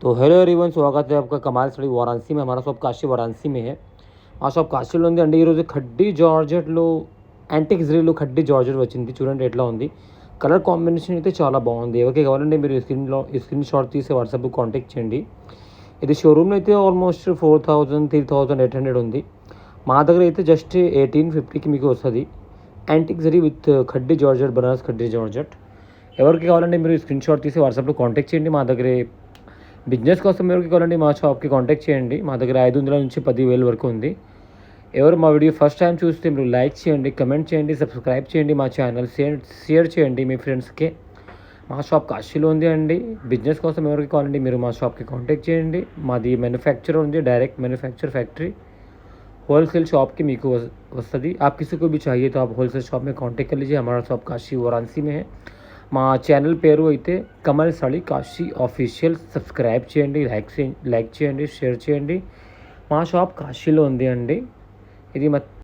तो hello everyone, स्वागत है आपका कमाल स्टडी वाराणसी में। हमारा शॉप काशी वाराणसी में है। ఆ షాప్ కాశీలో ఉంది అండి। ఈరోజు ఖడ్డీ జార్జెట్లో యాంటిక్ జరీలో ఖడ్డీ జార్జెట్ వచ్చింది, చూడండి ఎట్లా ఉంది। కలర్ కాంబినేషన్ అయితే చాలా బాగుంది। ఎవరికి కావాలంటే మీరు స్క్రీన్ షాట్ తీసి వాట్సాప్కి కాంటాక్ట్ చేయండి। ఇది షోరూమ్లో అయితే ఆల్మోస్ట్ 4000 3800 ఉంది। మా దగ్గర అయితే జస్ట్ 1850కి మీకు వస్తుంది। Antique zari with khaddi georgette, Banaras khaddi georgette. ఎవరికి కావాలంటే మీరు స్క్రీన్ షాట్ తీసి వాట్సాప్లో కాంటాక్ట్ చేయండి। మా దగ్గర బిజినెస్ కోసం ఎవరికి కావాలంటే మా షాప్కి కాంటాక్ట్ చేయండి। మా దగ్గర 500 నుంచి 10,000 వరకు ఉంది। ఎవరు మా వీడియో ఫస్ట్ టైం చూస్తే మీరు లైక్ చేయండి, కమెంట్ చేయండి, సబ్స్క్రైబ్ చేయండి, మా ఛానల్ షేర్ చేయండి మీ ఫ్రెండ్స్కి। మా షాప్ కాశీలో ఉంది అండి। బిజినెస్ కోసం ఎవరికి కావాలంటే మీరు మా షాప్కి కాంటాక్ట్ చేయండి। మాది మ్యానుఫ్యాక్చర్ ఉంది, direct manufacture factory wholesale shop की मीको वस्तदी। आप किसी को भी चाहिए तो आप होलसेल शॉप में कांटेक्ट कर लीजिए। हमारा शॉप काशी वाराणसी में है। మా ఛానల్ పేరు అయితే Kamal study Kashi official. Subscribe చేయండి, లైక్ చేయండి, షేర్ చేయండి। మా షాప్ కాశీలో ఉంది అండి। ఇది